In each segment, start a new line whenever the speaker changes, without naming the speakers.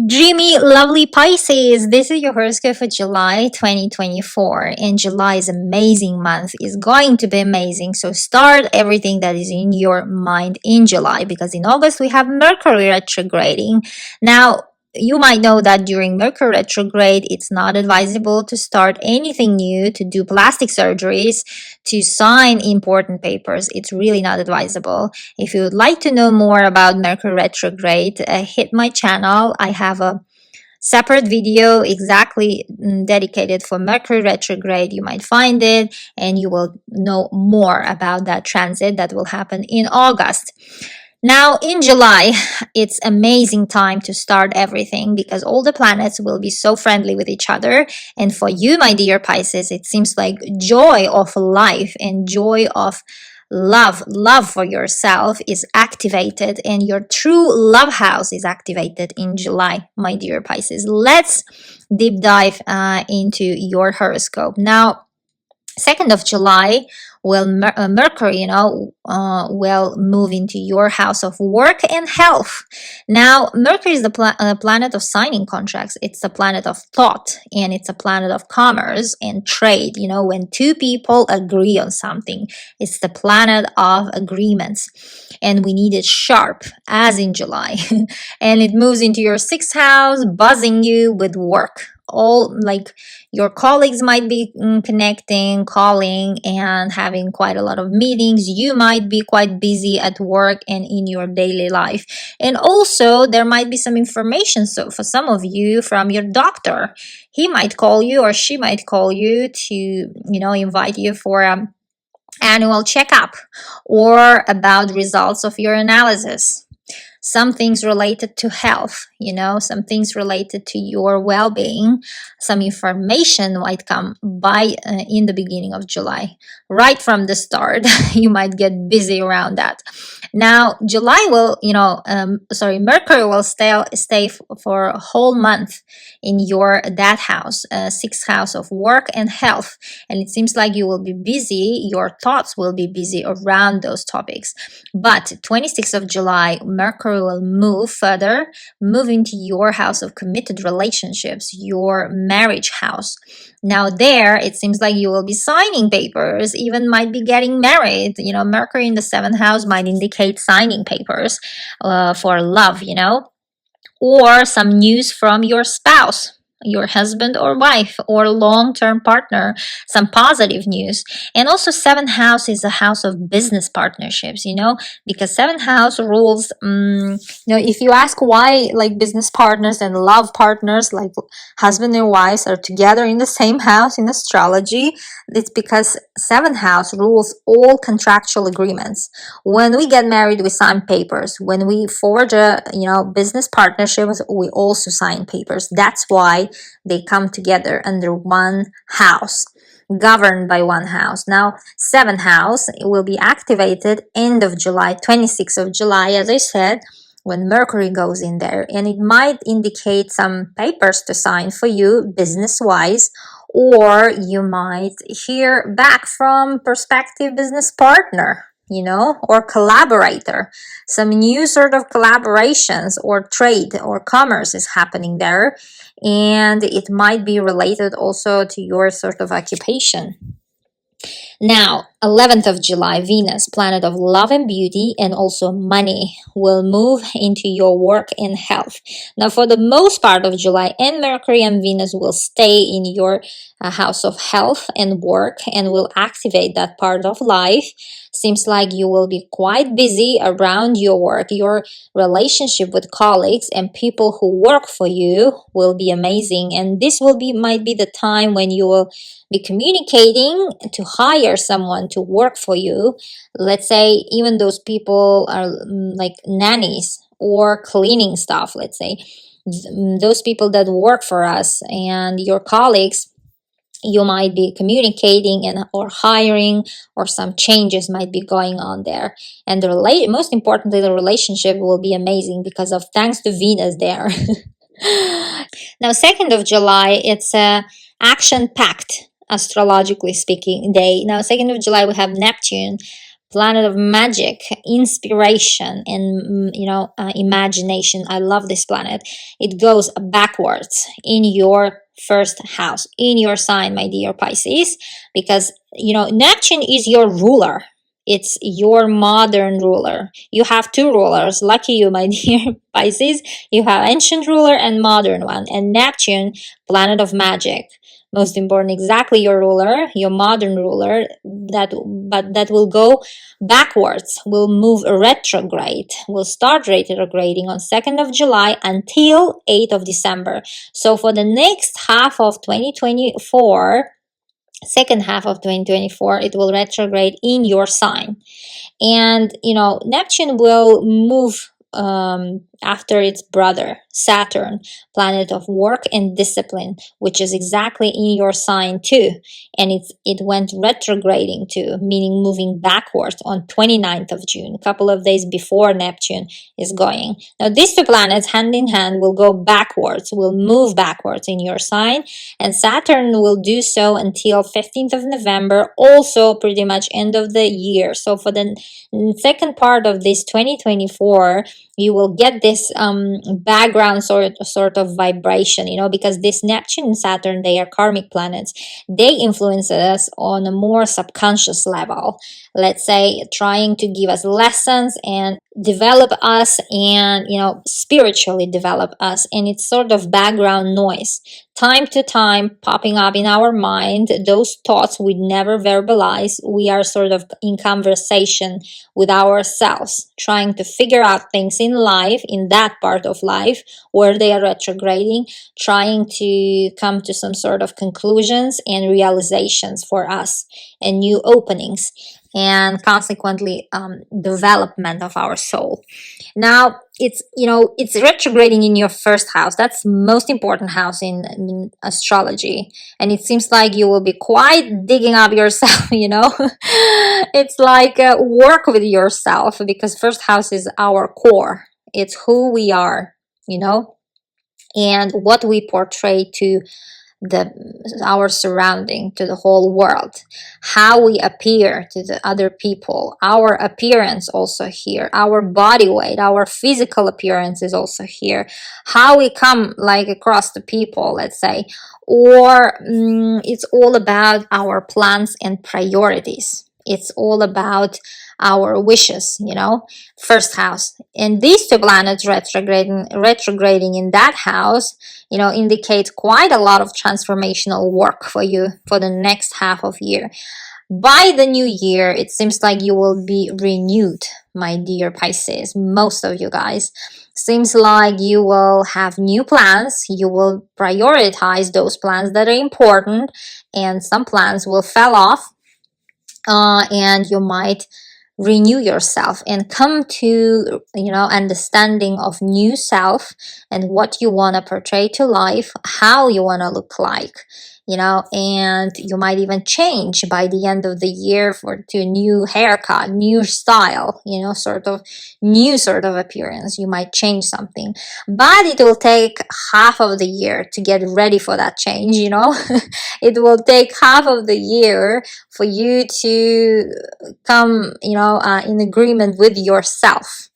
Dreamy, lovely Pisces. This is your horoscope for July 2024. And July is an amazing month. It's going to be amazing. So start everything that is in your mind in July, because in August we have Mercury retrograding. Now, you might know that during Mercury retrograde, it's not advisable to start anything new, to do plastic surgeries, to sign important papers. It's really not advisable. If you would like to know more about Mercury retrograde, hit my channel. I have a separate video exactly dedicated for Mercury retrograde. You might find it and you will know more about that transit that will happen in August. Now in July, it's amazing time to start everything because all the planets will be so friendly with each other. And for you, my dear Pisces, it seems like joy of life and joy of love for yourself is activated, and your true love house is activated in July, my dear Pisces. Let's deep dive into your horoscope. Now, 2nd of July, will Mercury, will move into your house of work and health. Now, Mercury is the planet of signing contracts. It's the planet of thought, and it's a planet of commerce and trade. When two people agree on something, it's the planet of agreements, and we need it sharp, as in July. And it moves into your 6th house, buzzing you with work. All like your colleagues might be connecting, calling, and having quite a lot of meetings. You might be quite busy at work and in your daily life. And also, there might be some information. So, for some of you, from your doctor, he might call you or she might call you to, invite you for an annual checkup or about results of your analysis. Some things related to health, some things related to your well-being. Some information might come by in the beginning of July. Right from the start, you might get busy around that. Now, July will, Mercury will stay for a whole month in that house, 6th house of work and health. And it seems like you will be busy, your thoughts will be busy around those topics. But 26th of July, Mercury will move further, move into your house of committed relationships, your marriage house. Now there, it seems like you will be signing papers, even might be getting married. Mercury in the 7th house might indicate signing papers for love, or some news from your spouse, your husband or wife or long-term partner, some positive news. And also 7th house is a house of business partnerships, because 7th house rules, if you ask why like business partners and love partners like husband and wives are together in the same house in astrology, it's because 7th house rules all contractual agreements. When we get married, we sign papers. When we forge a business partnerships, we also sign papers. That's why they come together under one house, governed by one house. Now, 7th house will be activated end of July, 26th of July, as I said, when Mercury goes in there, and it might indicate some papers to sign for you business-wise, or you might hear back from prospective business partner, or collaborator. Some new sort of collaborations or trade or commerce is happening there, and it might be related also to your sort of occupation. Now, 11th of July, Venus, planet of love and beauty and also money, will move into your work and health. Now, for the most part of July, and Mercury and Venus will stay in your house of health and work and will activate that part of life. Seems like you will be quite busy around your work. Your relationship with colleagues and people who work for you will be amazing, and this might be the time when you will be communicating to hire someone to work for you. Let's say even those people are like nannies or cleaning staff, let's say. Those people that work for us and your colleagues, you might be communicating or hiring, or some changes might be going on there. And most importantly, the relationship will be amazing because of thanks to Venus there. Now, 2nd of July, it's a action-packed, astrologically speaking, day. Now, 2nd of July, we have Neptune, planet of magic, inspiration, and imagination. I love this planet. It goes backwards in your first house, in your sign, my dear Pisces, because Neptune is your ruler. It's your modern ruler. You have two rulers. Lucky you, my dear Pisces. You have ancient ruler and modern one. And Neptune, planet of magic. Most important, exactly your ruler, your modern ruler, that will go backwards, will move retrograde, will start retrograding on 2nd of July until 8th of December. So for the next half of 2024, second half of 2024, it will retrograde in your sign. And Neptune will move after its brother Saturn, planet of work and discipline, which is exactly in your sign too. And it went retrograding too, meaning moving backwards on 29th of June, a couple of days before Neptune is going. Now these two planets hand in hand will go backwards, will move backwards in your sign, and Saturn will do so until 15th of November, also pretty much end of the year. So for the second part of this 2024, you will get this background sort of vibration, because this Neptune and Saturn, they are karmic planets. They influence us on a more subconscious level, let's say, trying to give us lessons and develop us, and spiritually develop us. And it's sort of background noise, time to time popping up in our mind, those thoughts we never verbalize. We are sort of in conversation with ourselves, trying to figure out things in life, in that part of life where they are retrograding, trying to come to some sort of conclusions and realizations for us, and new openings, and consequently development of our soul. Now it's retrograding in your first house. That's the most important house in astrology, and it seems like you will be quite digging up yourself. It's like work with yourself, because first house is our core. It's who we are, and what we portray to our surrounding, to the whole world, how we appear to the other people, our appearance also here, our body weight, our physical appearance is also here, how we come like across the people, let's say, or it's all about our plans and priorities. It's all about our wishes, first house. And these two planets retrograding in that house, indicate quite a lot of transformational work for you for the next half of year. By the new year, it seems like you will be renewed, my dear Pisces. Most of you guys. Seems like you will have new plans. You will prioritize those plans that are important, and some plans will fall off. And you might renew yourself and come to understanding of new self, and what you want to portray to life, how you want to look like, and you might even change by the end of the year to a new haircut, new style, sort of new sort of appearance. You might change something, but it will take half of the year to get ready for that change. It will take half of the year for you to come in agreement with yourself,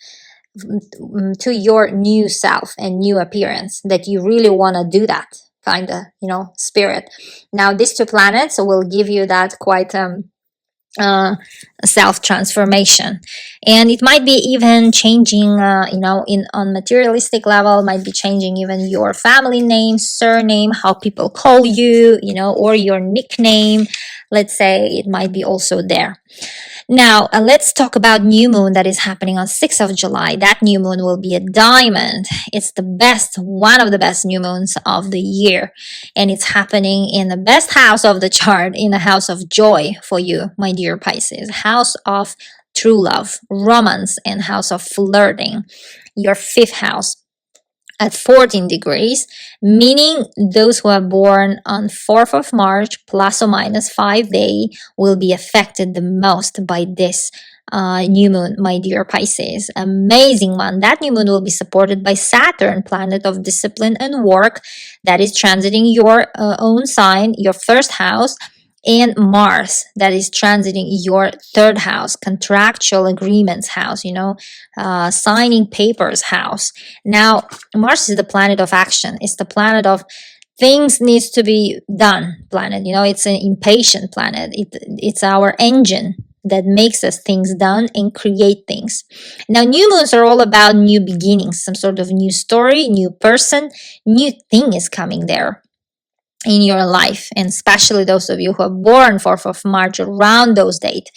to your new self and new appearance, that you really want to do that kind of spirit. Now these two planets will give you that quite self transformation, and it might be even changing in on materialistic level, might be changing even your family name, surname, how people call you, or your nickname, let's say. It might be also there. Now, let's talk about new moon that is happening on 6th of July. That new moon will be a diamond. It's the best, one of the best new moons of the year. And it's happening in the best house of the chart, in the house of joy for you, my dear Pisces. House of true love, romance, and house of flirting. Your fifth house at 14 degrees, meaning those who are born on 4th of March, plus or minus 5 days, will be affected the most by this new moon, my dear Pisces. Amazing one. That new moon will be supported by Saturn, planet of discipline and work, that is transiting your own sign, your first house. and Mars that is transiting your third house, contractual agreements house, signing papers house. Now, Mars is the planet of action. It's the planet of things needs to be done planet. It's an impatient planet. It's our engine that makes us things done and create things. Now, new moons are all about new beginnings, some sort of new story, new person, new thing is coming there in your life, and especially those of you who are born 4th of March around those dates.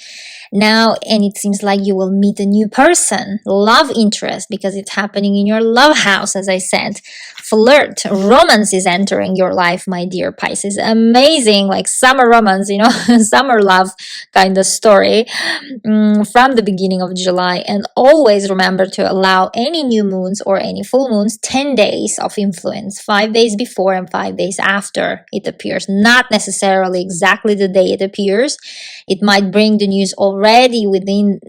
Now, and it seems like you will meet a new person, love interest, because it's happening in your love house, as I said. Flirt, romance is entering your life, my dear Pisces. Amazing, like summer romance, summer love kind of story from the beginning of July. And always remember to allow any new moons or any full moons 10 days of influence, 5 days before and 5 days after it appears, not necessarily exactly the day it appears. It might bring the news already within,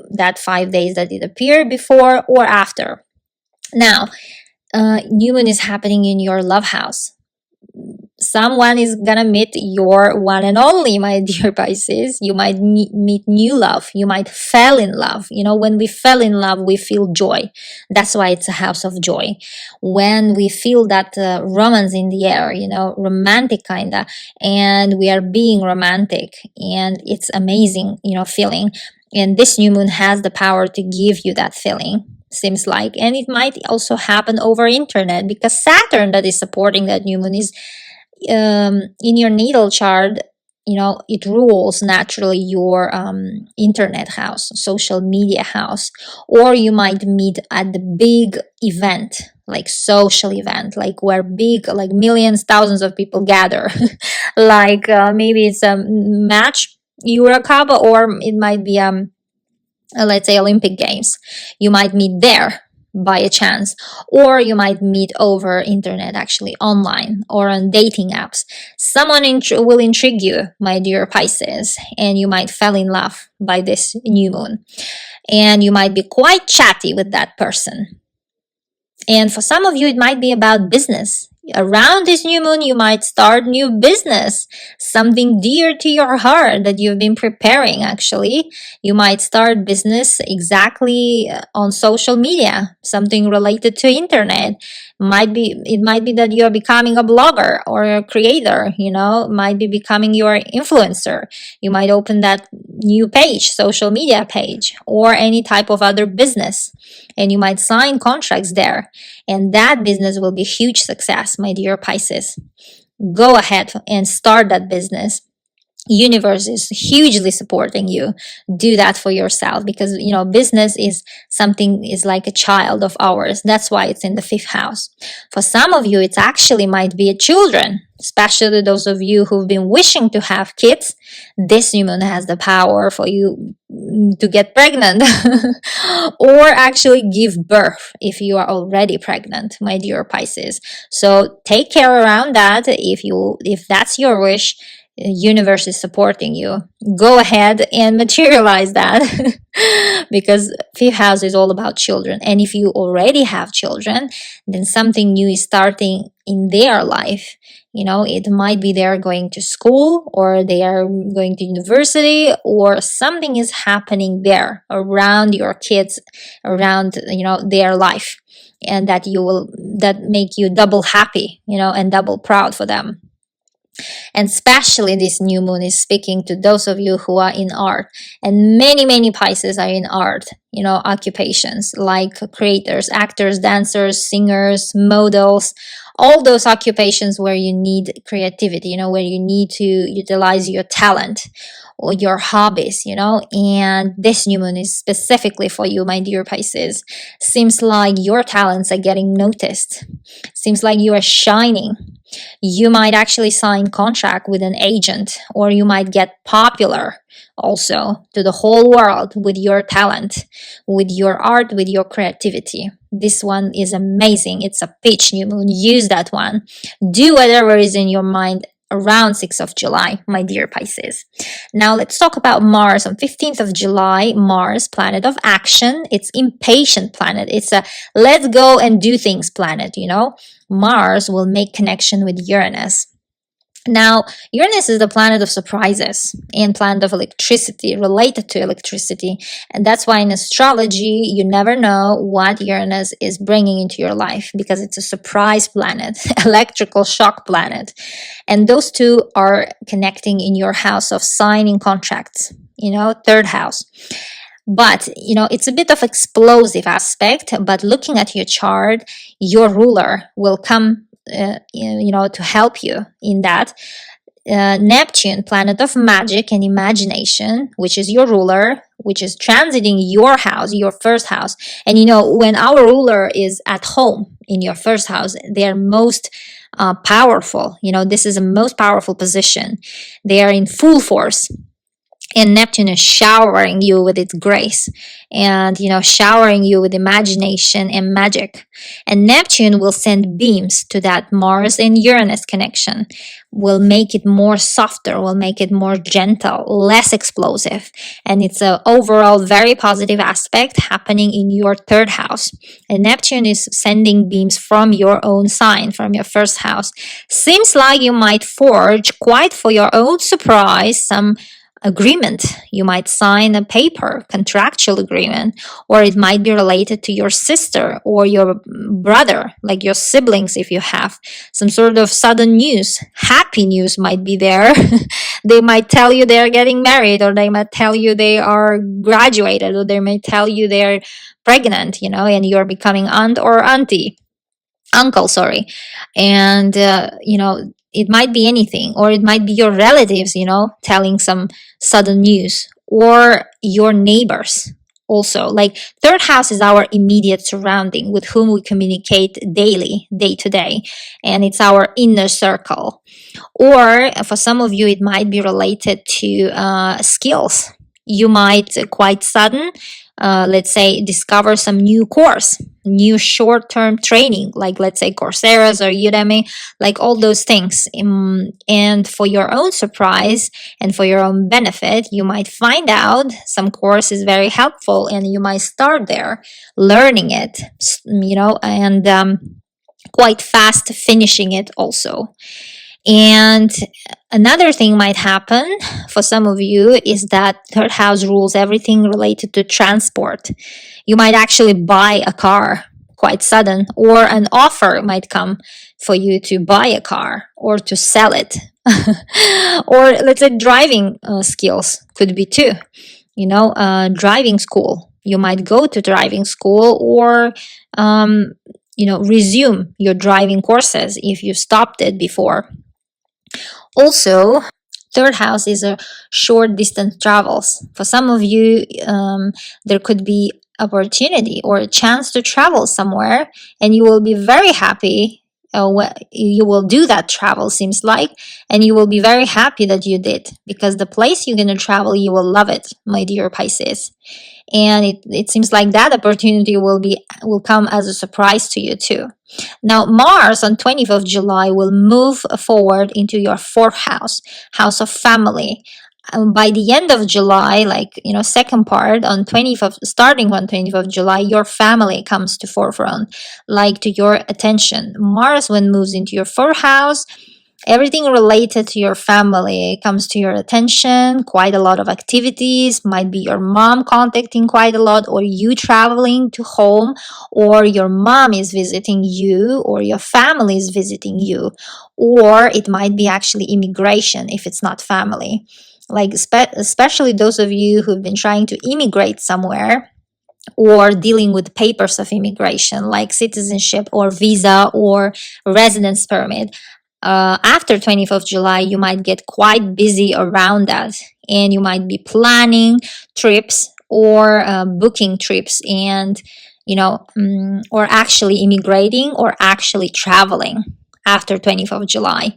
that 5 days that it appeared before or after. Now, new moon is happening in your love house. Someone is gonna meet your one and only, my dear Pisces. You might meet new love. You might fall in love. When we fell in love, we feel joy. That's why it's a house of joy. When we feel that romance in the air, romantic kinda, and we are being romantic, and it's amazing, feeling. And this new moon has the power to give you that feeling, seems like. And it might also happen over internet, because Saturn that is supporting that new moon is in your natal chart. It rules naturally your internet house, social media house, or you might meet at the big event, like social event, like where big, like millions, thousands of people gather. Like maybe it's a match, Euro Cup, or it might be let's say Olympic Games. You might meet there by a chance, or you might meet over internet, actually online or on dating apps. Someone will intrigue you, my dear Pisces, and you might fall in love by this new moon, and you might be quite chatty with that person. And for some of you, it might be about business. Around this new moon, you might start new business, something dear to your heart that you've been preparing, actually. You might start business exactly on social media, something related to internet. It might be that you're becoming a blogger or a creator, might be becoming your influencer. You might open that new page, social media page, or any type of other business, and you might sign contracts there. And that business will be a huge success, my dear Pisces. Go ahead and start that business. Universe is hugely supporting you. Do that for yourself, because business is like a child of ours. That's why it's in the 5th house. For some of you, it actually might be a children, especially those of you who've been wishing to have kids. This new moon has the power for you to get pregnant or actually give birth if you are already pregnant, my dear Pisces. So take care around that. If that's your wish, universe is supporting you. Go ahead and materialize that because 5th house is all about children. And if you already have children, then something new is starting in their life. It might be they're going to school, or they are going to university, or something is happening there around your kids, around their life, and that make you double happy, and double proud for them. And especially this new moon is speaking to those of you who are in art, and many Pisces are in art, occupations like creators, actors, dancers, singers, models, all those occupations where you need creativity, where you need to utilize your talent or your hobbies, and this new moon is specifically for you, my dear Pisces. Seems like your talents are getting noticed. Seems like you are shining. You might actually sign contract with an agent, or you might get popular also to the whole world with your talent, with your art, with your creativity. This one is amazing. It's a peach new moon. Use that one. Do whatever is in your mind around 6th of July, my dear Pisces. Now let's talk about Mars. On 15th of July, Mars, planet of action. It's impatient planet. It's a let's go and do things planet, Mars will make connection with Uranus. Now, Uranus is the planet of surprises and planet of electricity, related to electricity. And that's why in astrology, you never know what Uranus is bringing into your life, because it's a surprise planet, electrical shock planet. And those two are connecting in your house of signing contracts, third house. But it's a bit of explosive aspect, but looking at your chart, your ruler will come to help you in that. Neptune, planet of magic and imagination, which is your ruler, which is transiting your house, your first house. And when our ruler is at home in your first house, they are most powerful. This is the most powerful position. They are in full force. And Neptune is showering you with its grace and, showering you with imagination and magic. And Neptune will send beams to that Mars and Uranus connection, will make it more softer, will make it more gentle, less explosive. And it's an overall very positive aspect happening in your third house. And Neptune is sending beams from your own sign, from your first house. Seems like you might forge, quite for your own surprise, some agreement. You might sign a paper, contractual agreement, or it might be related to your sister or your brother, like your siblings if you have. Some sort of sudden news, happy news might be there. They might tell you they're getting married, or they might tell you they are graduated, or they might tell you they're pregnant, and you're becoming aunt or uncle, sorry. And it might be anything, or it might be your relatives, telling some sudden news, or your neighbors also. Like, third house is our immediate surrounding, with whom we communicate daily, day to day, and it's our inner circle. Or for some of you, it might be related to skills. You might quite sudden, let's say, discover some new course, new short-term training, like let's say Coursera's or Udemy, like all those things. And for your own surprise and for your own benefit, you might find out some course is very helpful, and you might start there learning it, and quite fast finishing it also. And another thing might happen for some of you is that third house rules everything related to transport. You might actually buy a car quite sudden, or an offer might come for you to buy a car or to sell it. Or let's say driving skills could be too. Driving school. You might go to driving school, or resume your driving courses if you stopped it before. Also, third house is a short distance travels. For some of you, there could be opportunity or a chance to travel somewhere, and you will be very happy. You will do that travel, seems like, and you will be very happy that you did, because the place you're going to travel, you will love it, my dear Pisces. And it seems like that opportunity will come as a surprise to you too. Now, Mars on 20th of July will move forward into your fourth house, house of family. By the end of July, second part starting on 20th of July, your family comes to forefront, like to your attention. Mars, when moves into your fourth house, everything related to your family comes to your attention. Quite a lot of activities. Might be your mom contacting quite a lot, or you traveling to home, or your mom is visiting you, or your family is visiting you. Or it might be actually immigration if it's not family. Like especially those of you who've been trying to immigrate somewhere, or dealing with papers of immigration like citizenship or visa or residence permit. After 20th of July, you might get quite busy around that, and you might be planning trips or booking trips, and or actually immigrating or actually traveling after 20th of July.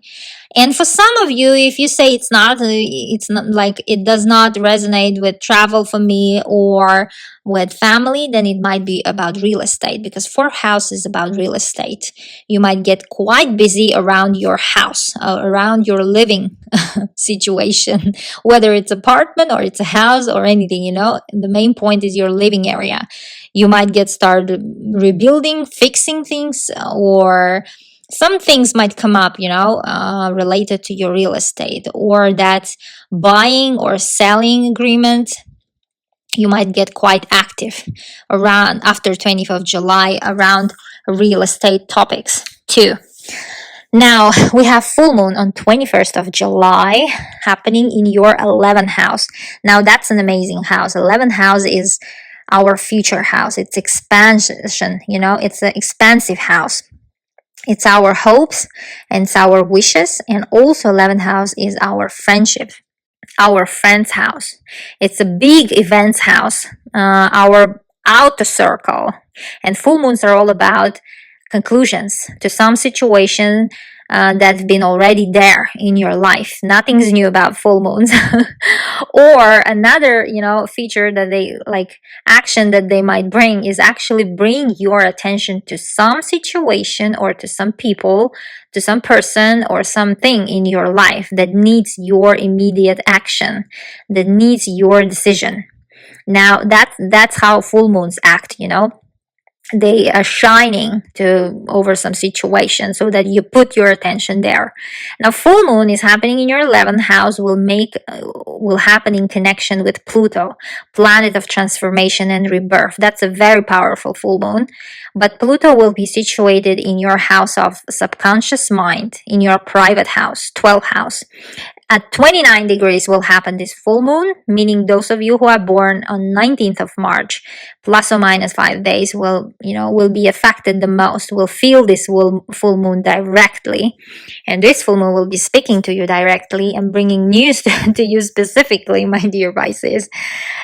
And for some of you, if you say it's not like it does not resonate with travel for me or with family, then it might be about real estate, because fourth house is about real estate. You might get quite busy around your house, around your living situation, whether it's apartment or it's a house or anything, the main point is your living area. You might get started rebuilding, fixing things, or some things might come up, related to your real estate, or that buying or selling agreement. You might get quite active around after 20th of July around real estate topics too. Now we have full moon on 21st of July happening in your 11th house. Now that's an amazing house. 11th house is our future house. It's expansion, it's an expansive house. It's our hopes and it's our wishes, and also 11th house is our friendship, our friend's house. It's a big events house, our outer circle. And full moons are all about conclusions to some situation that's been already there in your life. Nothing's new about full moons. Or another, feature that they like, action that they might bring is actually bring your attention to some situation or to some people, to some person or something in your life that needs your immediate action, that needs your decision. Now that's how full moons act. They are shining to over some situation so that you put your attention there. Now full moon is happening in your 11th house, will happen in connection with Pluto, planet of transformation and rebirth. That's a very powerful full moon. But Pluto will be situated in your house of subconscious mind, in your private house, 12th house. At 29 degrees will happen this full moon, meaning those of you who are born on 19th of March, plus or minus 5 days, will be affected the most, will feel this full moon directly. And this full moon will be speaking to you directly and bringing news to you specifically, my dear Pisces.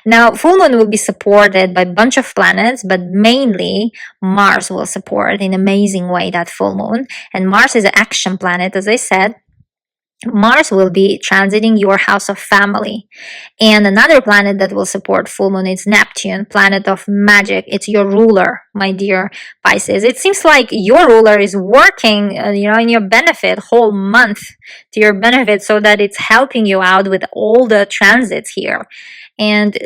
Now, full moon will be supported by a bunch of planets, but mainly Mars will support in an amazing way that full moon. And Mars is an action planet, as I said. Mars will be transiting your house of family. And another planet that will support full moon is Neptune, planet of magic. It's your ruler, my dear Pisces. It seems like your ruler is working, in your benefit whole month, to your benefit, so that it's helping you out with all the transits here. And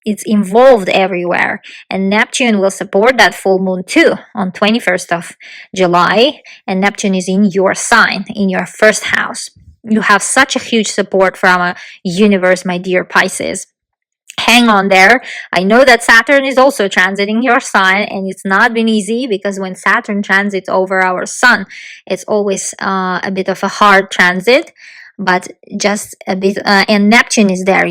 it's involved everywhere. And Neptune will support that full moon too on 21st of July. And Neptune is in your sign, in your first house. You have such a huge support from a universe, my dear Pisces. Hang on there. I know that Saturn is also transiting your sign, and it's not been easy, because when Saturn transits over our sun, it's always a bit of a hard transit. But just a bit, and Neptune is there,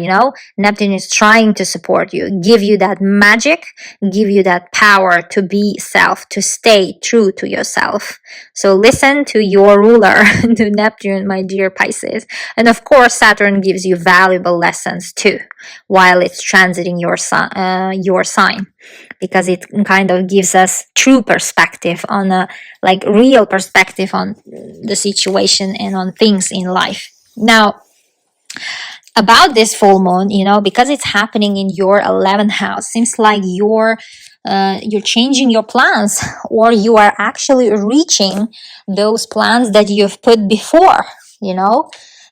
Neptune is trying to support you, give you that magic, give you that power to be self, to stay true to yourself. So listen to your ruler, to Neptune, my dear Pisces. And of course, Saturn gives you valuable lessons too, while it's transiting your sign, because it kind of gives us true perspective on real perspective on the situation and on things in life. Now, about this full moon, because it's happening in your 11th house, seems like you're changing your plans, or you are actually reaching those plans that you've put before,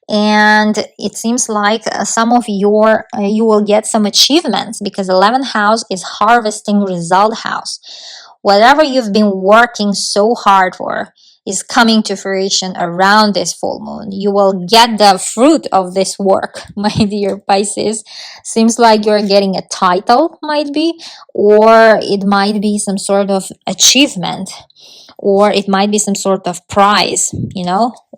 and it seems like some of you will get some achievements, because 11th house is harvesting result house. Whatever you've been working so hard for is coming to fruition around this full moon. You will get the fruit of this work, my dear Pisces. Seems like you're getting a title, might be, or it might be some sort of achievement, or it might be some sort of prize,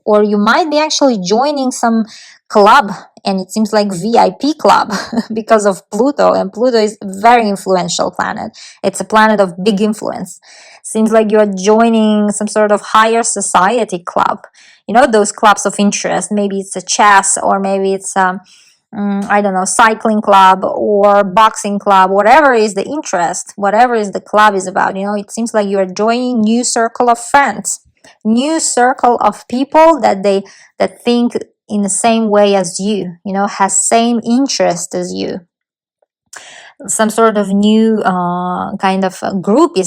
or you might be actually joining some club, and it seems like VIP club because of Pluto, and Pluto is a very influential planet. It's a planet of big influence. Seems like you're joining some sort of higher society club, those clubs of interest. Maybe it's a chess, or maybe it's I don't know, cycling club or boxing club, whatever is the interest, whatever is the club is about. It seems like you're joining new circle of friends, new circle of people that think in the same way as you, has same interest as you. Some sort of new kind of group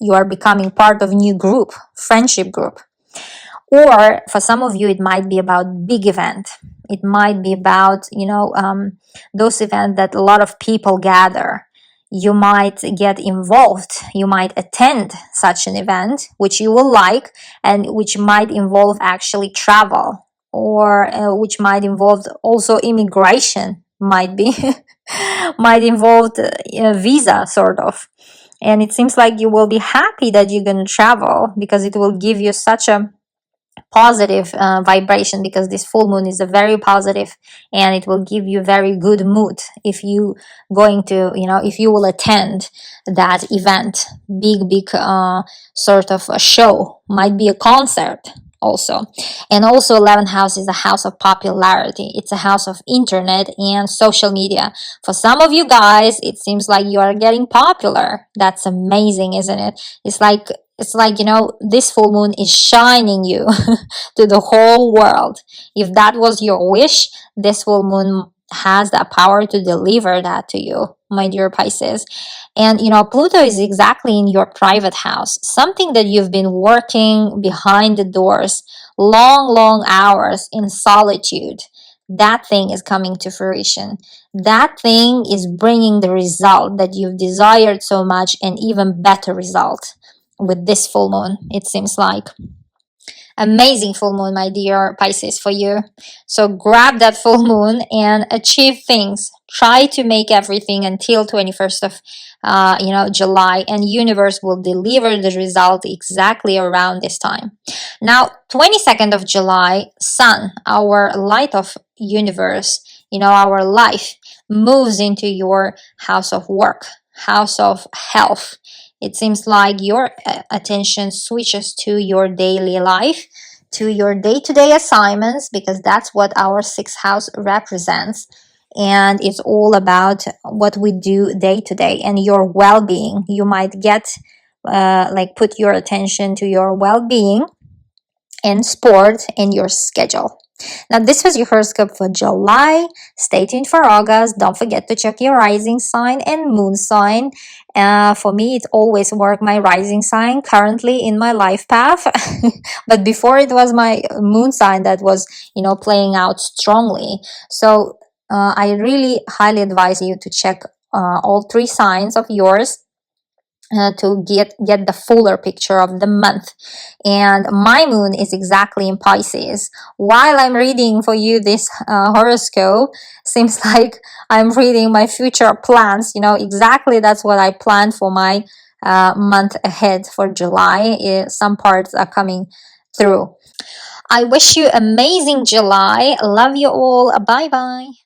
you are becoming part of new group, friendship group. Or for some of you, it might be about big event. It might be about, those events that a lot of people gather. You might get involved, you might attend such an event which you will like, and which might involve actually travel, or which might involve also immigration, might be might involve a visa sort of. And it seems like you will be happy that you're going to travel, because it will give you such a positive vibration, because this full moon is a very positive, and it will give you very good mood if you going to, if you will attend that event. Big sort of a show, might be a concert also. And also 11th house is a house of popularity. It's a house of internet and social media. For some of you guys, it seems like you are getting popular. That's amazing, isn't it? It's like this full moon is shining you to the whole world. If that was your wish, this full moon has that power to deliver that to you, my dear Pisces. And Pluto is exactly in your private house, something that you've been working behind the doors, long hours in solitude. That thing is coming to fruition. That thing is bringing the result that you've desired so much, and even better result with this full moon, it seems like. Amazing full moon, my dear Pisces, for you. So grab that full moon and achieve things. Try to make everything until 21st of July, and universe will deliver the result exactly around this time. Now 22nd of July, sun, our light of universe, our life, moves into your house of work, house of health. It seems like your attention switches to your daily life, to your day-to-day assignments, because that's what our sixth house represents. And it's all about what we do day to day and your well-being. You might get put your attention to your well-being and sport in your schedule. Now, this was your horoscope for July. Stay tuned for August. Don't forget to check your rising sign and moon sign. For me, it always worked my rising sign currently in my life path. But before, it was my moon sign that was, playing out strongly. So I really highly advise you to check all three signs of yours to get the fuller picture of the month. And my moon is exactly in Pisces. While I'm reading for you this horoscope, seems like I'm reading my future plans. Exactly that's what I planned for my month ahead for July. Some parts are coming through. I wish you amazing July. Love you all. Bye bye.